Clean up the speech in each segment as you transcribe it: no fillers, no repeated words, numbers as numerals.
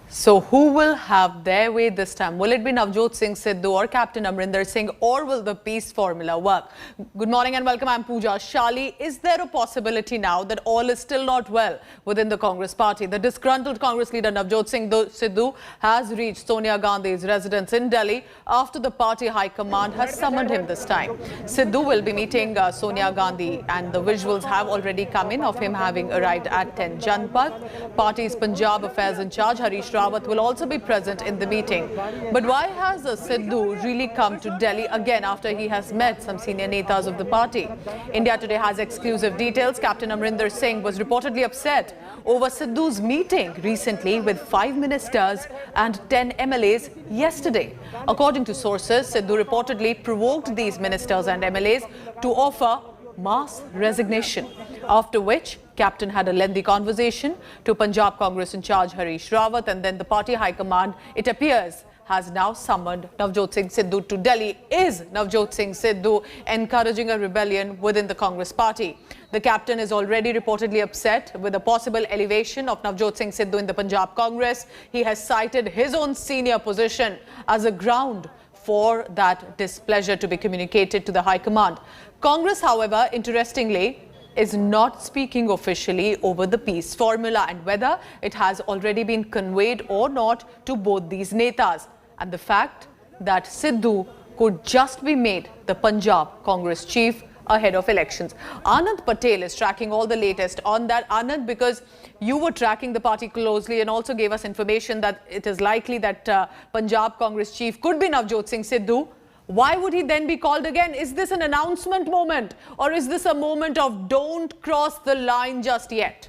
So who will have their way this time? Will it be Navjot Singh Sidhu or Captain Amrinder Singh, or will the peace formula work? Good morning and welcome. I'm Pooja. Shali, is there a possibility now that all is still not well within the Congress party? The disgruntled Congress leader Navjot Singh Sidhu has reached Sonia Gandhi's residence in Delhi after the party high command has summoned him this time. Sidhu will be meeting Sonia Gandhi, and the visuals have already come in of him having arrived at 10 Janpath. Party's Punjab affairs in charge Harish Rawat will also be present in the meeting. But why has Sidhu really come to Delhi again after he has met some senior netas of the party? India Today has exclusive details. Captain Amrinder Singh was reportedly upset over Sidhu's meeting recently with 5 ministers and 10 MLAs yesterday. According to sources, Sidhu reportedly provoked these ministers and MLAs to offer mass resignation, after which Captain had a lengthy conversation to Punjab Congress in charge Harish Rawat, and then the party high command, it appears, has now summoned Navjot Singh Sidhu to Delhi. Is Navjot Singh Sidhu encouraging a rebellion within the Congress party? The captain is already reportedly upset with a possible elevation of Navjot Singh Sidhu in the Punjab Congress. He has cited his own senior position as a ground for that displeasure to be communicated to the high command. Congress, however, interestingly, is not speaking officially over the peace formula and whether it has already been conveyed or not to both these netas. And the fact that Sidhu could just be made the Punjab Congress chief ahead of elections. Anand Patel is tracking all the latest on that. Anand, because you were tracking the party closely and also gave us information that it is likely that Punjab Congress chief could be Navjot Singh Sidhu. Why would he then be called again? Is this an announcement moment, or is this a moment of don't cross the line just yet?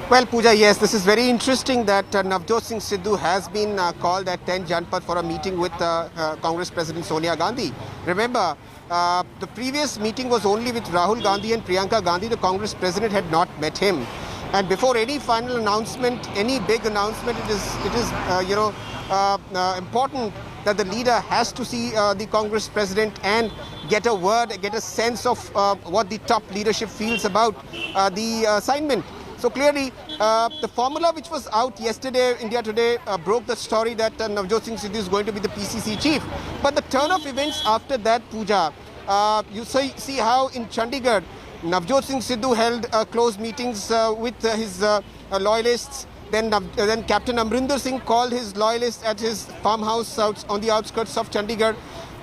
Well, Pooja, yes, this is very interesting that Navjot Singh Sidhu has been called at 10 Janpath for a meeting with Congress President Sonia Gandhi. Remember, the previous meeting was only with Rahul Gandhi and Priyanka Gandhi. The Congress President had not met him. And before any final announcement, any big announcement, it is important that the leader has to see the Congress President and get a word, get a sense of what the top leadership feels about the assignment. So clearly, the formula which was out yesterday, India Today broke the story that Navjot Singh Sidhu is going to be the PCC chief. But the turn of events after that, Pooja, you see how in Chandigarh, Navjot Singh Sidhu held close meetings with his loyalists. Then Captain Amrinder Singh called his loyalists at his farmhouse on the outskirts of Chandigarh.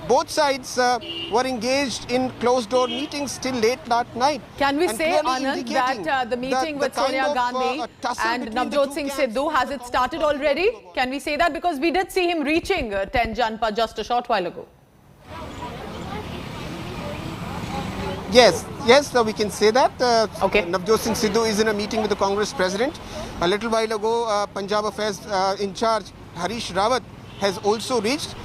Both sides were engaged in closed-door meetings till late that night. Can we say, Anand, that the meeting with Sonia Gandhi and Navjot Singh Sidhu, has it started already? Can we say that? Because we did see him reaching 10 Janpath just a short while ago. Yes, we can say that. Okay. Navjot Singh Sidhu is in a meeting with the Congress President. A little while ago, Punjab affairs in charge, Harish Rawat, has also reached.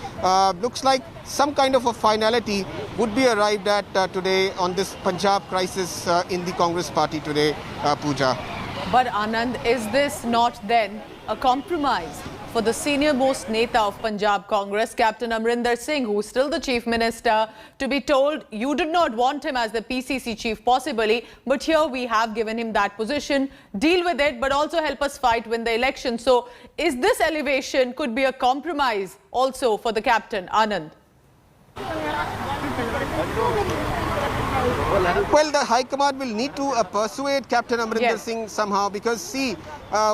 Looks like some kind of a finality would be arrived at today on this Punjab crisis in the Congress party today, Pooja. But Anand, is this not then a compromise for the senior most neta of Punjab Congress, Captain Amrinder Singh, who is still the chief minister, to be told you did not want him as the PCC chief possibly, but here we have given him that position, deal with it, but also help us win the election. So is this elevation could be a compromise also for the captain, Anand? Well, the High Command will need to persuade Captain Amrinder Singh somehow, because see,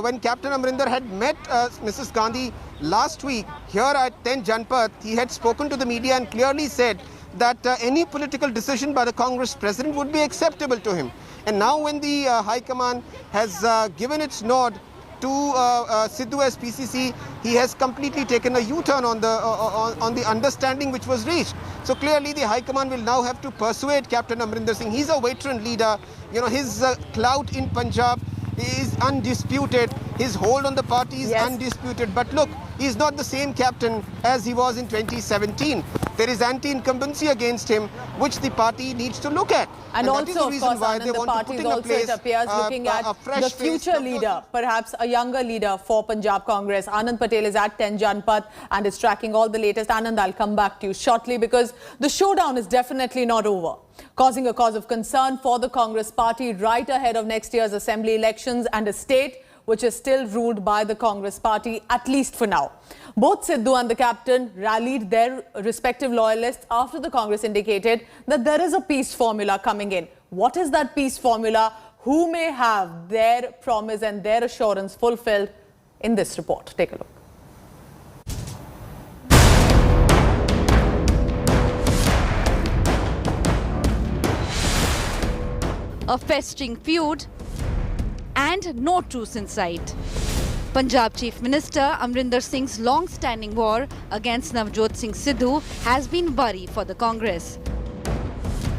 when Captain Amrinder had met Mrs. Gandhi last week here at 10 Janpath, he had spoken to the media and clearly said that any political decision by the Congress President would be acceptable to him. And now when the High Command has given its nod to Sidhu as PCC, he has completely taken a U-turn on the understanding which was reached. So clearly the High Command will now have to persuade Captain Amrinder Singh. He's a veteran leader. You know, his clout in Punjab is undisputed. His hold on the party is undisputed. But look, he's not the same captain as he was in 2017. There is anti-incumbency against him, which the party needs to look at. And that is also, the of reason course, why Anand, they the want to party put is in a also, place it appears, looking at a fresh the face, future leader, perhaps a younger leader for Punjab Congress. Anand Patel is at 10 Janpath and is tracking all the latest. Anand, I'll come back to you shortly because the showdown is definitely not over, causing a cause of concern for the Congress party right ahead of next year's assembly elections and a state which is still ruled by the Congress party, at least for now. Both Sidhu and the captain rallied their respective loyalists after the Congress indicated that there is a peace formula coming in. What is that peace formula? Who may have their promise and their assurance fulfilled? In this report, take a look. A festering feud and no truce in sight. Punjab Chief Minister Amarinder Singh's long-standing war against Navjot Singh Sidhu has been worry for the Congress.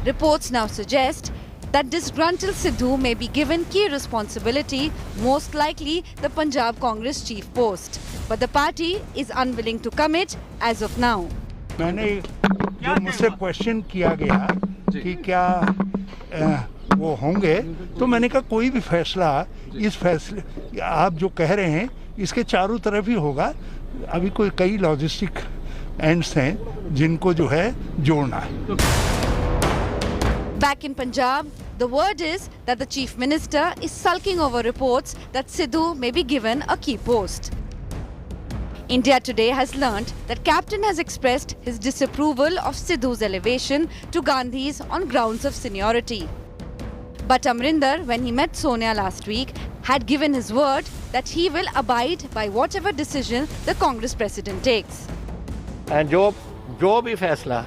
Reports now suggest that disgruntled Sidhu may be given key responsibility, most likely the Punjab Congress chief post. But the party is unwilling to commit as of now. मैंने जो मुझसे question किया गया कि क्या वो होंगे, तो मैंने कहा कोई भी फैसला इस फैसले आप जो कह रहे हैं इसके चारों तरफ ही होगा. अभी कोई कई लॉजिस्टिक एंड्स हैं जिनको जो है जोड़ना है. Back in Punjab, the word is that the Chief Minister is sulking over reports that Sidhu may be given a key post. India Today has learnt that Captain has expressed his disapproval of Sidhu's elevation to Gandhi's on grounds of seniority. But Amarinder, when he met Sonia last week, had given his word that he will abide by whatever decision the Congress president takes. And जो भी फैसला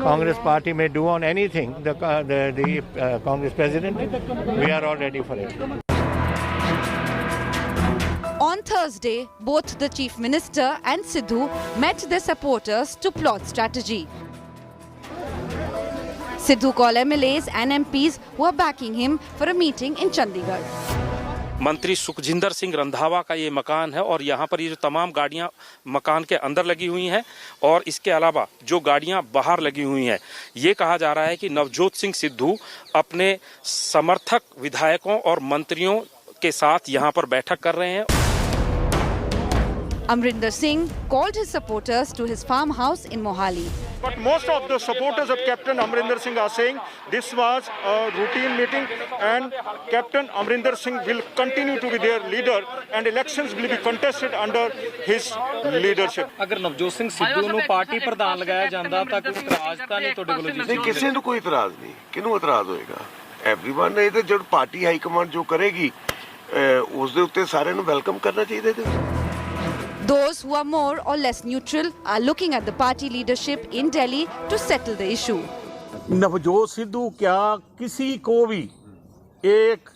Congress party में do on anything, the Congress president, we are all ready for it. On Thursday, both the Chief Minister and Sidhu met their supporters to plot strategy. Sidhu called MLAs and MPs who are backing him for a meeting in Chandigarh. मंत्री सुखजिंदर सिंह रंधावा का ये मकान है और यहाँ पर ये जो तमाम गाड़ियाँ मकान के अंदर लगी हुई हैं और इसके अलावा जो गाड़ियाँ बाहर लगी हुई हैं, ये कहा जा रहा है कि नवजोत सिंह सिद्धू अपने समर्थक विधायकों और मंत्रियों के साथ यहाँ पर बैठक कर रहे हैं. Amarinder Singh called his supporters to his farmhouse in Mohali. But most of the supporters of Captain Amarinder Singh are saying this was a routine meeting and Captain Amarinder Singh will continue to be their leader and elections will be contested under his leadership. अगर नवजोत सिंह सिद्धू ਨੂੰ party ਪ੍ਰਧਾਨ ਲਗਾਇਆ ਜਾਂਦਾ ਤਾਂ ਕੋਈ ਇਤਰਾਜ਼ ਤਾਂ ਨਹੀਂ ਤੁਹਾਡੇ ਵੱਲੋਂ ਜੀ? ਨਹੀਂ, ਕਿਸੇ ਨੂੰ ਕੋਈ ਇਤਰਾਜ਼ ਨਹੀਂ. ਕਿਹਨੂੰ ਇਤਰਾਜ਼ ਹੋਏਗਾ? ਐਵਰੀਵਨ ਨੇ ਤੇ ਜਦ ਪਾਰਟੀ ਹਾਈ ਕਮਾਂਡ ਜੋ ਕਰੇਗੀ ਉਸ ਦੇ ਉੱਤੇ ਸਾਰਿਆਂ ਨੂੰ ਵੈਲਕਮ ਕਰਨਾ ਚਾਹੀਦਾ ਹੈ. Those who are more or less neutral are looking at the party leadership in Delhi to settle the issue. Navjot Sidhu क्या किसी को भी एक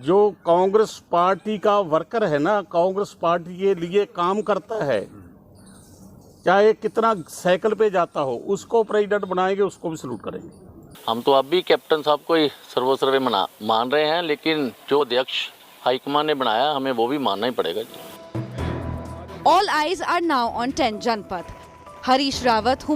जो कांग्रेस पार्टी का वर्कर है ना, कांग्रेस पार्टी के लिए काम करता है, चाहे कितना साइकिल पे जाता हो, उसको प्रेसिडेंट बनाएंगे, उसको भी सलूट करेंगे. हम तो अब भी कैप्टन साहब को ही सर्वोच्च मान रहे हैं, लेकिन जो अध्यक्ष हाईकमान ने बनाया हमें वो भी मानना ही पड़ेगा. All eyes are now on 10 Janpath. Harish Rawat, who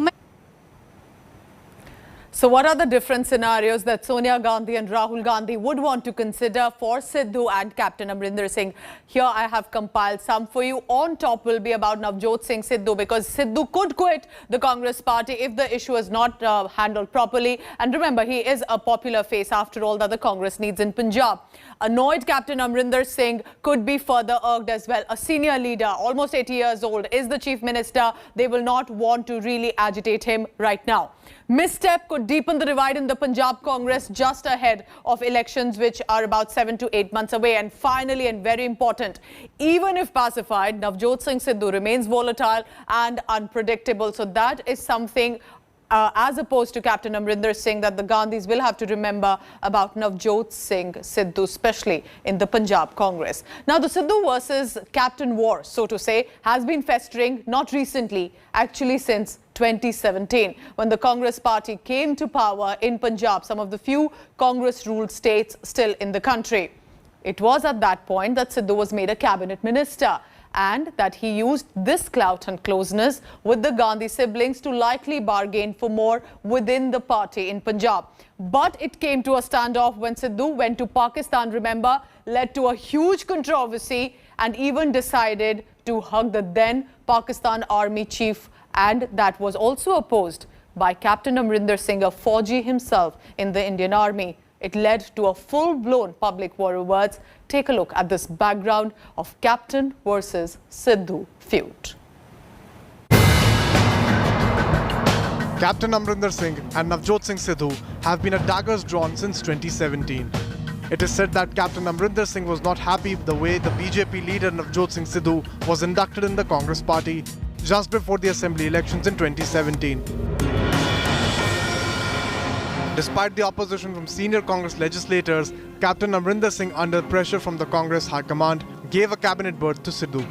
So what are the different scenarios that Sonia Gandhi and Rahul Gandhi would want to consider for Sidhu and Captain Amarinder Singh? Here I have compiled some for you. On top will be about Navjot Singh Sidhu, because Sidhu could quit the Congress party if the issue is not handled properly. And remember, he is a popular face after all that the Congress needs in Punjab. Annoyed Captain Amarinder Singh could be further irked as well. A senior leader, almost 80 years old, is the Chief Minister. They will not want to really agitate him right now. Misstep could deepen the divide in the Punjab Congress just ahead of elections, which are about 7 to 8 months away. And finally, and very important, even if pacified, Navjot Singh Sidhu remains volatile and unpredictable. So that is something as opposed to Captain Amarinder Singh that the Gandhis will have to remember about Navjot Singh Sidhu, especially in the Punjab Congress. Now, the Sidhu versus Captain war, so to say, has been festering not recently, actually since 2017, when the Congress party came to power in Punjab, some of the few Congress-ruled states still in the country. It was at that point that Sidhu was made a cabinet minister. and that he used this clout and closeness with the Gandhi siblings to likely bargain for more within the party in Punjab. But it came to a standoff when Sidhu went to Pakistan, remember, led to a huge controversy and even decided to hug the then Pakistan Army chief, and that was also opposed by Captain Amarinder Singh, a Fauji himself in the Indian Army. It led to a full-blown public war of words. Take a look at this background of Captain versus Sidhu feud. Captain Amrinder Singh and Navjot Singh Sidhu have been at daggers drawn since 2017. It is said that Captain Amrinder Singh was not happy with the way the BJP leader Navjot Singh Sidhu was inducted in the Congress party just before the assembly elections in 2017. Despite the opposition from senior Congress legislators, Captain Amrinder Singh, under pressure from the Congress High Command, gave a cabinet berth to Sidhu.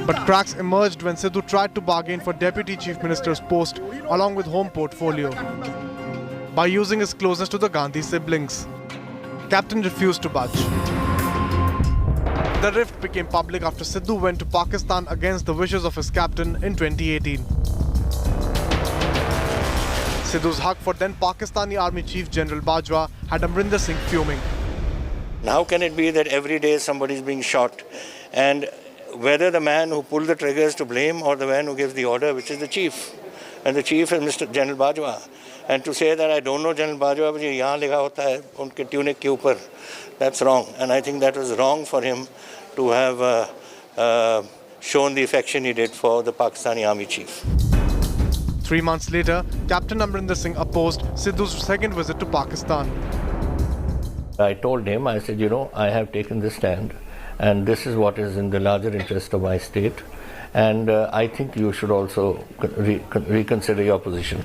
But cracks emerged when Sidhu tried to bargain for Deputy Chief Minister's post along with home portfolio by using his closeness to the Gandhi siblings. Captain refused to budge. The rift became public after Sidhu went to Pakistan against the wishes of his captain in 2018. Sidhu's hug for then Pakistani Army Chief General Bajwa had Amrinder Singh fuming. How can it be that every day somebody is being shot, and whether the man who pulled the trigger is to blame or the man who gives the order, which is the chief, and the chief is Mr. General Bajwa, and to say that I don't know General Bajwa, but yahan likha hota hai unke tunic ke upar, that's wrong, and I think that was wrong for him to have shown the affection he did for the Pakistani Army Chief. 3 months later, Captain Amrinder Singh opposed Sidhu's second visit to Pakistan. I told him, I said, you know, I have taken this stand, and this is what is in the larger interest of my state, and I think you should also reconsider your position.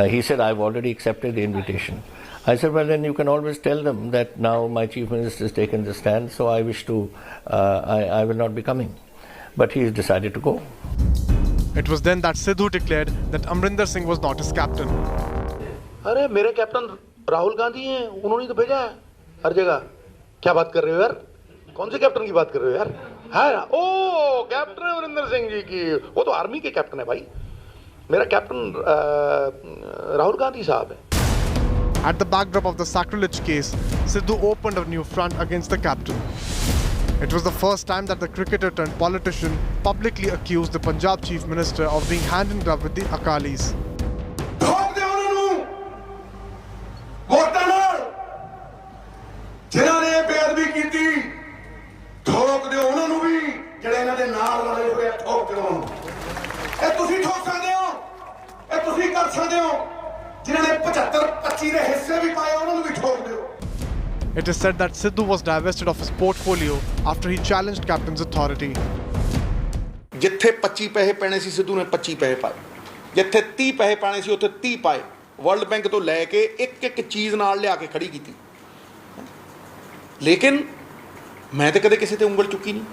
He said, I've already accepted the invitation. I said, well, then you can always tell them that now my Chief Minister has taken this stand, so I wish to, I will not be coming. But he has decided to go. It was then that Sidhu declared that Amrinder Singh was not his captain. अरे मेरे captain Rahul Gandhi हैं, उन्होंने तो भेजा है हर जगह. क्या बात कर रहे हो यार? कौन से कैप्टन की बात कर रहे हो यार? हाँ, ओ कैप्टन अमरिंदर सिंह जी की, वो तो आर्मी के कैप्टन है भाई. मेरा कैप्टन राहुल गांधी साहब है. At the backdrop of the sacrilege case, Sidhu opened a new front against the captain. It was the first time that the cricketer turned politician publicly accused the Punjab Chief Minister of being hand in glove with the Akalis. It is said that Sidhu was divested of his portfolio after he challenged captain's authority. जिथे 25 पैसे पैने सी सिद्धू ने 25 पैसे पाए, जिथे 30 पैसे पाने सी उत्थे 30 पाए. वर्ल्ड बैंक तो लैके एक चीज़ नाल लिया के खड़ी की. लेकिन मैं तो कदे किसी ते उंगल चुकी नहीं,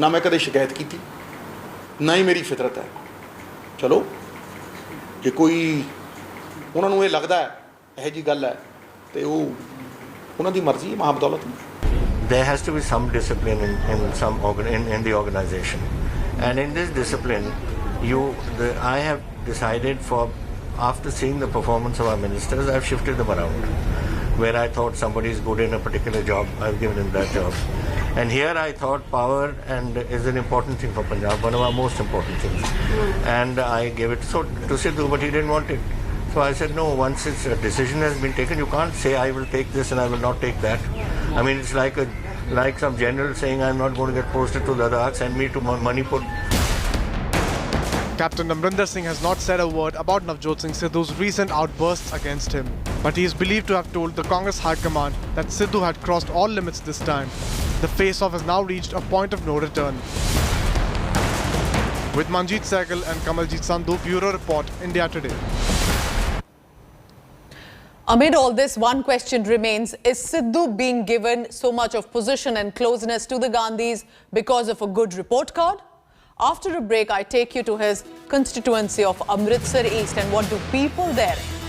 ना मैं कदे शिकायत की थी, ना ही मेरी फितरत है. चलो जे कोई उन्होंने ये लगता है यह जी गल है तो वो उन्होंने मर्जी है, महाबदौलत. There has to be some discipline in the organization, and in this discipline, I have decided after seeing the performance of our ministers, I've shifted them around. Where I thought somebody is good in a particular job, I've given him that job. And here I thought power is an important thing for Punjab, one of our most important things. And I gave it to Sidhu, but he didn't want it. So I said, no, once a decision has been taken, you can't say I will take this and I will not take that. I mean, it's like some general saying, I'm not going to get posted to Ladakh, send me to Manipur. Captain Amrinder Singh has not said a word about Navjot Singh Sidhu's recent outbursts against him. But he is believed to have told the Congress High Command that Sidhu had crossed all limits this time. The face-off has now reached a point of no return. With Manjeet Sehgal and Kamaljit Sandhu, Bureau Report, India Today. Amid all this, one question remains. Is Sidhu being given so much of position and closeness to the Gandhis because of a good report card? After a break, I take you to his constituency of Amritsar East and what do people there